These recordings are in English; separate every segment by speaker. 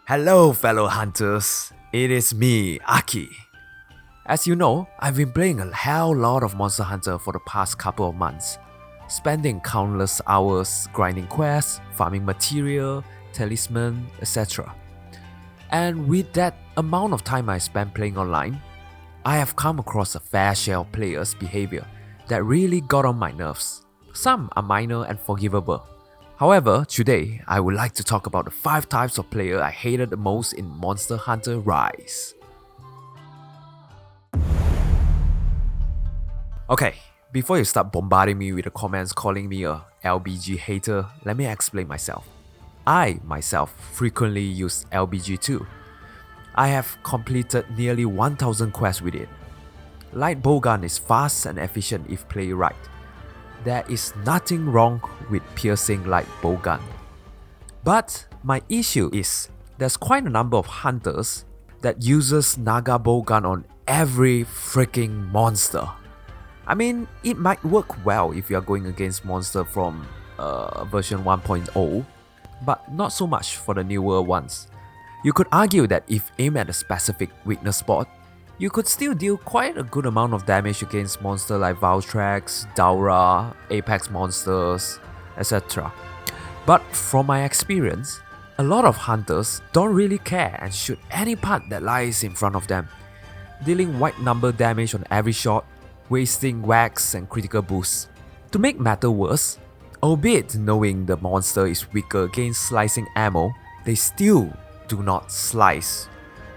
Speaker 1: Hello, fellow hunters. It is me, Aki. As you know, I've been playing a hell lot of Monster Hunter for the past couple of months, spending countless hours grinding quests, farming material, talisman, etc. And with that amount of time I spent playing online, I have come across a fair share of players' behavior that really got on my nerves. Some are minor and forgivable. However, today I would like to talk about the 5 types of player I hated the most in Monster Hunter Rise. Okay, before you start bombarding me with the comments calling me a LBG hater, let me explain myself. I, myself, frequently use LBG too. I have completed nearly 1000 quests with it. Light bowgun is fast and efficient if played right. There is nothing wrong with piercing light bowgun. But my issue is, there's quite a number of hunters that uses Naga bowgun on every freaking monster. I mean, it might work well if you are going against monster from version 1.0, but not so much for the newer ones. You could argue that if aimed at a specific weakness spot, you could still deal quite a good amount of damage against monsters like Valtrax, Daura, Apex monsters, etc. But from my experience, a lot of hunters don't really care and shoot any part that lies in front of them, dealing wide number damage on every shot, wasting wax and critical boosts. To make matter worse, albeit knowing the monster is weaker against slicing ammo, they still do not slice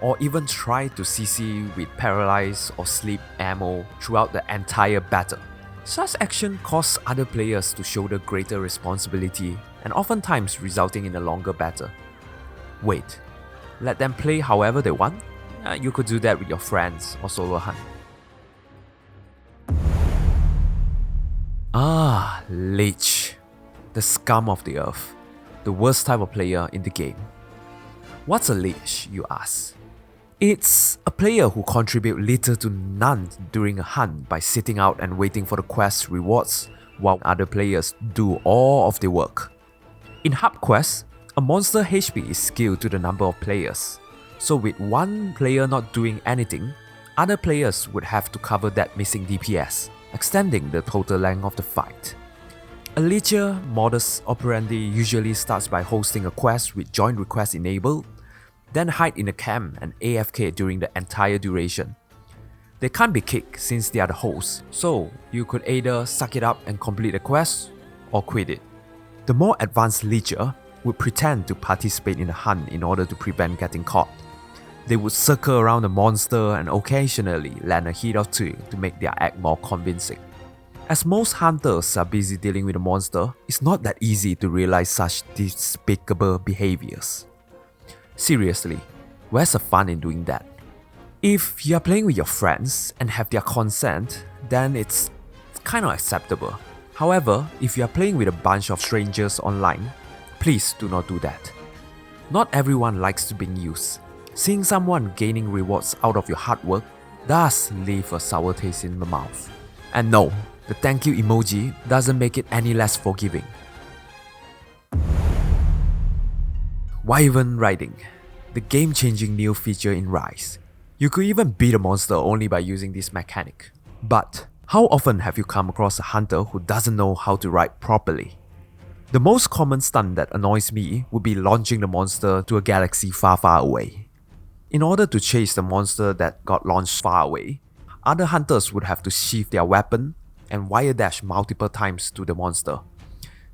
Speaker 1: or even try to CC with paralyze or sleep ammo throughout the entire battle. Such action causes other players to shoulder greater responsibility and oftentimes resulting in a longer battle. Wait, let them play however they want? You could do that with your friends or solo hunt. Leech. The scum of the earth. The worst type of player in the game. What's a leech, you ask? It's a player who contributes little to none during a hunt by sitting out and waiting for the quest rewards while other players do all of the work. In hub quests, a monster HP is scaled to the number of players, so with one player not doing anything, other players would have to cover that missing DPS, extending the total length of the fight. A LEECHER modus operandi usually starts by hosting a quest with join request enabled, then hide in a camp and AFK during the entire duration. They can't be kicked since they are the hosts, so you could either suck it up and complete the quest or quit it. The more advanced LEECHER would pretend to participate in the hunt in order to prevent getting caught. They would circle around the monster and occasionally land a hit or two to make their act more convincing. As most hunters are busy dealing with the monster, it's not that easy to realize such despicable behaviors. Seriously, where's the fun in doing that? If you're playing with your friends and have their consent, then it's kind of acceptable. However, if you're playing with a bunch of strangers online, please do not do that. Not everyone likes to be used. Seeing someone gaining rewards out of your hard work does leave a sour taste in the mouth. And no, the thank you emoji doesn't make it any less forgiving. Wyvern Riding, the game-changing new feature in Rise. You could even beat a monster only by using this mechanic. But how often have you come across a hunter who doesn't know how to ride properly? The most common stunt that annoys me would be launching the monster to a galaxy far, far away. In order to chase the monster that got launched far away, other hunters would have to sheath their weapon and wire dash multiple times to the monster.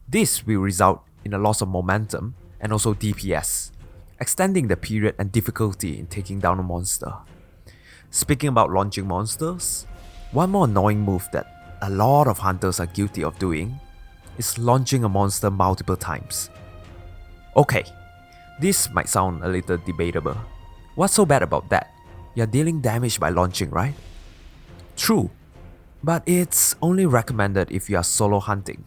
Speaker 1: This will result in a loss of momentum and also DPS, extending the period and difficulty in taking down a monster. Speaking about launching monsters, one more annoying move that a lot of hunters are guilty of doing is launching a monster multiple times. Okay, this might sound a little debatable. What's so bad about that? You're dealing damage by launching, right? True, but it's only recommended if you are solo hunting,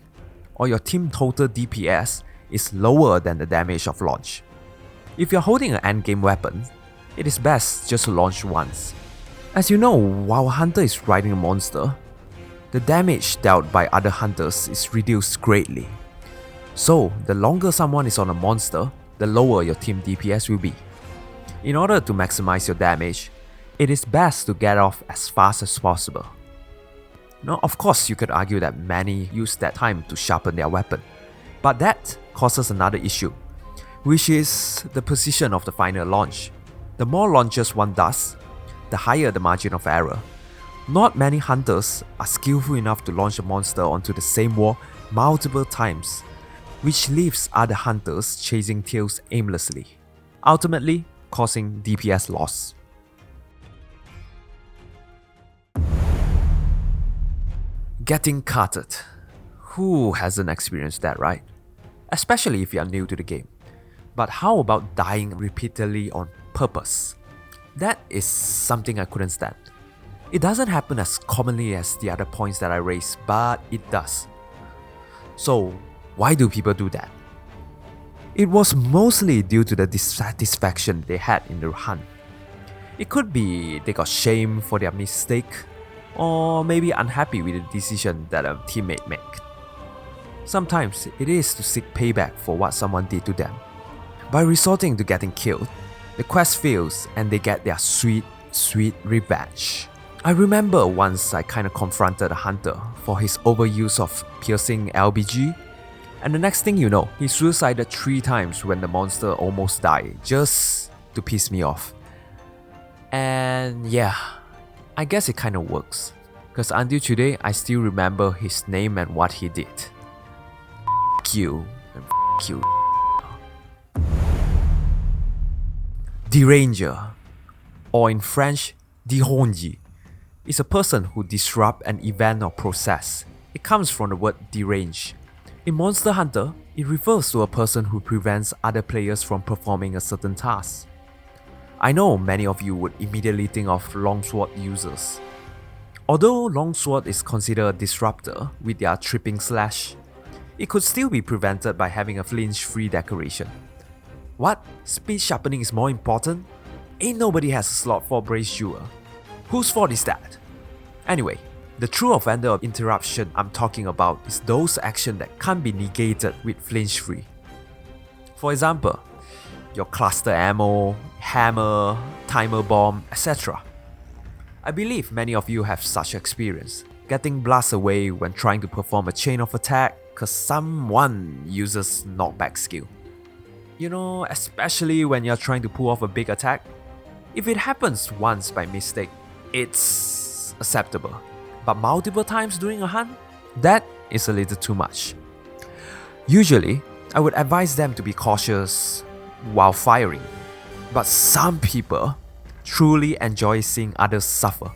Speaker 1: or your team total DPS is lower than the damage of launch. If you're holding an endgame weapon, it is best just to launch once. As you know, while a hunter is riding a monster, the damage dealt by other hunters is reduced greatly. So, the longer someone is on a monster, the lower your team DPS will be. In order to maximize your damage, it is best to get off as fast as possible. Now, of course, you could argue that many use that time to sharpen their weapon, but that causes another issue, which is the position of the final launch. The more launches one does, the higher the margin of error. Not many hunters are skillful enough to launch a monster onto the same wall multiple times, which leaves other hunters chasing tails aimlessly, ultimately causing DPS loss. Getting carted. Who hasn't experienced that, right? Especially if you are new to the game. But how about dying repeatedly on purpose? That is something I couldn't stand. It doesn't happen as commonly as the other points that I raised, but it does. So, why do people do that? It was mostly due to the dissatisfaction they had in the hunt. It could be they got shamed for their mistake, or maybe unhappy with the decision that a teammate made. Sometimes it is to seek payback for what someone did to them. By resorting to getting killed, the quest fails and they get their sweet, sweet revenge. I remember once I kinda confronted a hunter for his overuse of piercing LBG, and the next thing you know, he suicided 3 times when the monster almost died, just to piss me off. And yeah, I guess it kinda works, cause until today I still remember his name and what he did. F you and f you. Deranger, or in French, déranger, is a person who disrupts an event or process. It comes from the word derange. In Monster Hunter, it refers to a person who prevents other players from performing a certain task. I know many of you would immediately think of longsword users. Although longsword is considered a disruptor with their tripping slash, it could still be prevented by having a flinch-free decoration. What? Speed sharpening is more important? Ain't nobody has a slot for brazier. Whose fault is that? Anyway, the true offender of interruption I'm talking about is those actions that can't be negated with flinch-free. For example, your cluster ammo, hammer, timer bomb, etc. I believe many of you have such experience, getting blasted away when trying to perform a chain of attack cause someone uses knockback skill. You know, especially when you're trying to pull off a big attack. If it happens once by mistake, it's acceptable. But multiple times during a hunt? That is a little too much. Usually, I would advise them to be cautious while firing. But some people truly enjoy seeing others suffer.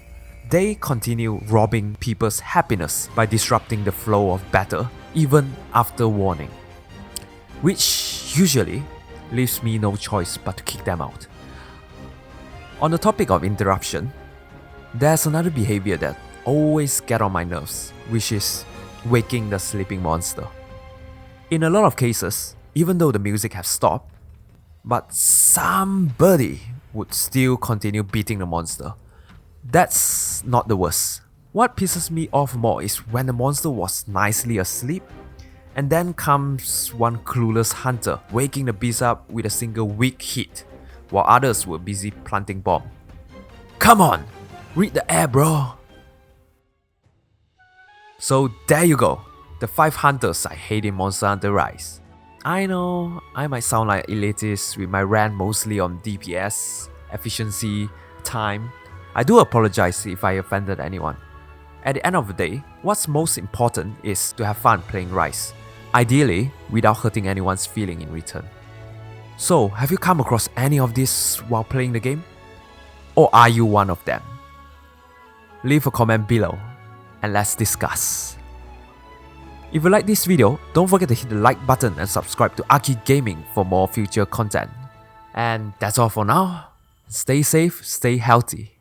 Speaker 1: They continue robbing people's happiness by disrupting the flow of battle even after warning, which usually leaves me no choice but to kick them out. On the topic of interruption, there's another behavior that always gets on my nerves, which is waking the sleeping monster. In a lot of cases, even though the music has stopped, but somebody would still continue beating the monster. That's not the worst. What pisses me off more is when the monster was nicely asleep, and then comes one clueless hunter waking the beast up with a single weak hit, while others were busy planting bomb. Come on, read the air, bro. So there you go, the 5 hunters I hate in Monster Hunter Rise. I know I might sound like elitist with my rant mostly on DPS, efficiency, time. I do apologize if I offended anyone. At the end of the day, what's most important is to have fun playing Rise, ideally without hurting anyone's feeling in return. So, have you come across any of this while playing the game? Or are you one of them? Leave a comment below and let's discuss. If you like this video, don't forget to hit the like button and subscribe to Aki Gaming for more future content. And that's all for now. Stay safe, stay healthy.